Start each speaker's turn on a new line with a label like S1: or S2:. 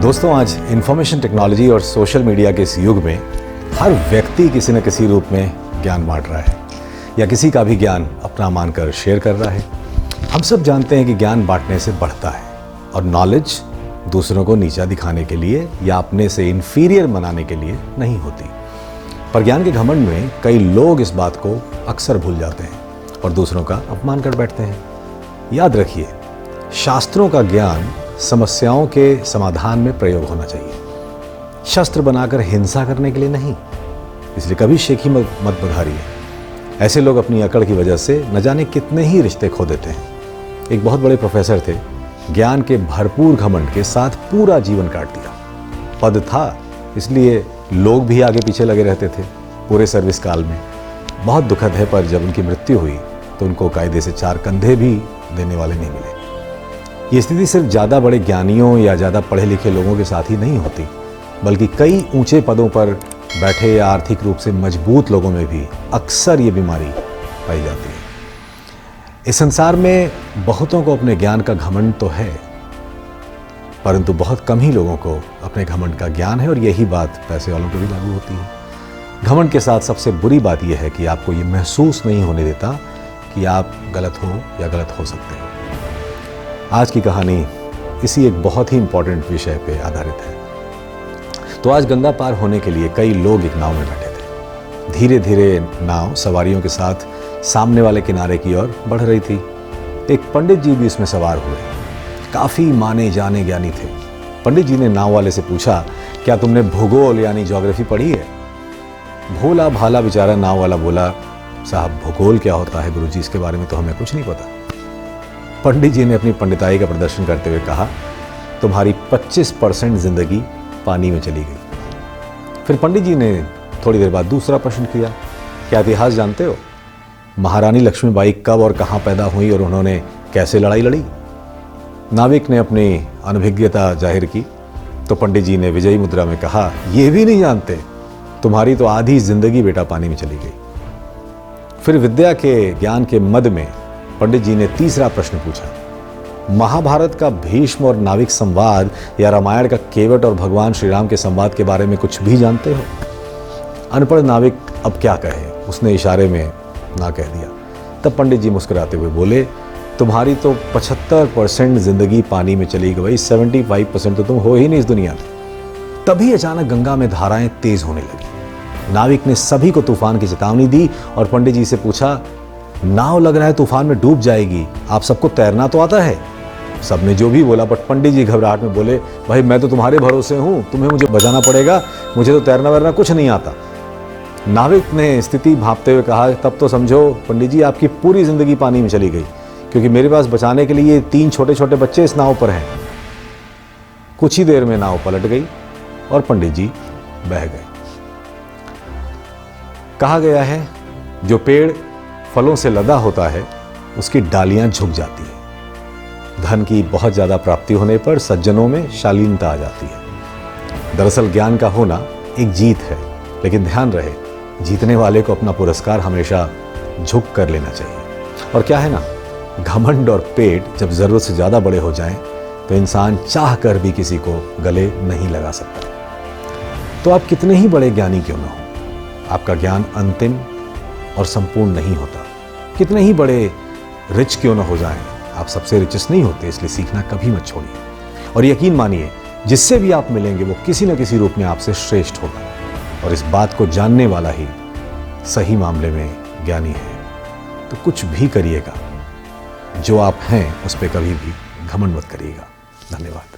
S1: दोस्तों, आज information technology और सोशल मीडिया के इस युग में हर व्यक्ति किसी न किसी रूप में ज्ञान बांट रहा है या किसी का भी ज्ञान अपना मानकर शेयर कर रहा है। हम सब जानते हैं कि ज्ञान बांटने से बढ़ता है और नॉलेज दूसरों को नीचा दिखाने के लिए या अपने से इन्फीरियर बनाने के लिए नहीं होती। पर ज्ञान के घमंड में कई लोग इस बात को अक्सर भूल जाते हैं और दूसरों का अपमान कर बैठते हैं। याद रखिए, शास्त्रों का ज्ञान समस्याओं के समाधान में प्रयोग होना चाहिए, शस्त्र बनाकर हिंसा करने के लिए नहीं। इसलिए कभी शेखी मत बधारिए। ऐसे लोग अपनी अकड़ की वजह से न जाने कितने ही रिश्ते खो देते हैं। एक बहुत बड़े प्रोफेसर थे, ज्ञान के भरपूर घमंड के साथ पूरा जीवन काट दिया। पद था इसलिए लोग भी आगे पीछे लगे रहते थे पूरे सर्विस काल में। बहुत दुखद है, पर जब उनकी मृत्यु हुई तो उनको कायदे से 4 कंधे भी देने वाले नहीं मिले। ये स्थिति सिर्फ ज़्यादा बड़े ज्ञानियों या ज़्यादा पढ़े लिखे लोगों के साथ ही नहीं होती, बल्कि कई ऊंचे पदों पर बैठे या आर्थिक रूप से मजबूत लोगों में भी अक्सर ये बीमारी पाई जाती है। इस संसार में बहुतों को अपने ज्ञान का घमंड तो है, परंतु बहुत कम ही लोगों को अपने घमंड का ज्ञान है, और यही बात पैसे वालों पर भी लागू होती है। घमंड के साथ सबसे बुरी बात यह है कि आपको ये महसूस नहीं होने देता कि आप गलत हो या गलत हो सकते हो। आज की कहानी इसी एक बहुत ही इंपॉर्टेंट विषय पे आधारित है। तो आज गंगा पार होने के लिए कई लोग एक नाव में बैठे थे। धीरे धीरे नाव सवारियों के साथ सामने वाले किनारे की ओर बढ़ रही थी। एक पंडित जी भी इसमें सवार हुए, काफ़ी माने जाने ज्ञानी थे। पंडित जी ने नाव वाले से पूछा, क्या तुमने भूगोल यानी ज्योग्राफी पढ़ी है? भोला भाला बेचारा नाव वाला बोला, साहब भूगोल क्या होता है गुरुजी, इसके बारे में तो हमें कुछ नहीं पता। पंडित जी ने अपनी पंडिताई का प्रदर्शन करते हुए कहा, तुम्हारी 25% जिंदगी पानी में चली गई। फिर पंडित जी ने थोड़ी देर बाद दूसरा प्रश्न किया, क्या इतिहास जानते हो? महारानी लक्ष्मीबाई कब और कहाँ पैदा हुई और उन्होंने कैसे लड़ाई लड़ी? नाविक ने अपनी अनभिज्ञता जाहिर की तो पंडित जी ने विजयी मुद्रा में कहा, यह भी नहीं जानते? तुम्हारी तो आधी जिंदगी बेटा पानी में चली गई। फिर विद्या के ज्ञान के मद में पंडित जी ने तीसरा प्रश्न पूछा, महाभारत का भीष्म और नाविक संवाद या रामायण का केवट और भगवान श्री राम के संवाद के बारे में कुछ भी जानते हो? अनपढ़ नाविक अब क्या कहे, उसने इशारे में ना कह दिया। तब पंडित जी मुस्कुराते हुए बोले, तुम्हारी तो 75% जिंदगी पानी में चली गई, 75% तो तुम हो ही नहीं इस दुनिया में। तभी अचानक गंगा में धाराएं तेज होने लगी। नाविक ने सभी को तूफान की चेतावनी दी और पंडित जी से पूछा, नाव लग रहा है तूफान में डूब जाएगी, आप सबको तैरना तो आता है? सबने जो भी बोला, बट पंडित जी घबराहट में बोले, भाई मैं तो तुम्हारे भरोसे हूं, तुम्हें मुझे बचाना पड़ेगा, मुझे तो तैरना वैरना कुछ नहीं आता। नाविक ने स्थिति भांपते हुए कहा, तब तो समझो पंडित जी आपकी पूरी जिंदगी पानी में चली गई, क्योंकि मेरे पास बचाने के लिए 3 छोटे छोटे बच्चे इस नाव पर हैं। कुछ ही देर में नाव पलट गई और पंडित जी बह गए। कहा गया है, जो पेड़ फलों से लदा होता है उसकी डालियां झुक जाती हैं। धन की बहुत ज्यादा प्राप्ति होने पर सज्जनों में शालीनता आ जाती है। दरअसल ज्ञान का होना एक जीत है, लेकिन ध्यान रहे, जीतने वाले को अपना पुरस्कार हमेशा झुक कर लेना चाहिए। और क्या है ना, घमंड और पेट जब जरूरत से ज्यादा बड़े हो जाएं तो इंसान चाह कर भी किसी को गले नहीं लगा सकता। तो आप कितने ही बड़े ज्ञानी क्यों ना हो, आपका ज्ञान अंतिम और संपूर्ण नहीं होता। कितने ही बड़े रिच क्यों ना हो जाएं, आप सबसे रिचेस्ट नहीं होते। इसलिए सीखना कभी मत छोड़िए और यकीन मानिए, जिससे भी आप मिलेंगे वो किसी न किसी रूप में आपसे श्रेष्ठ होगा, और इस बात को जानने वाला ही सही मामले में ज्ञानी है। तो कुछ भी करिएगा, जो आप हैं उस पर कभी भी घमंड मत करिएगा। धन्यवाद।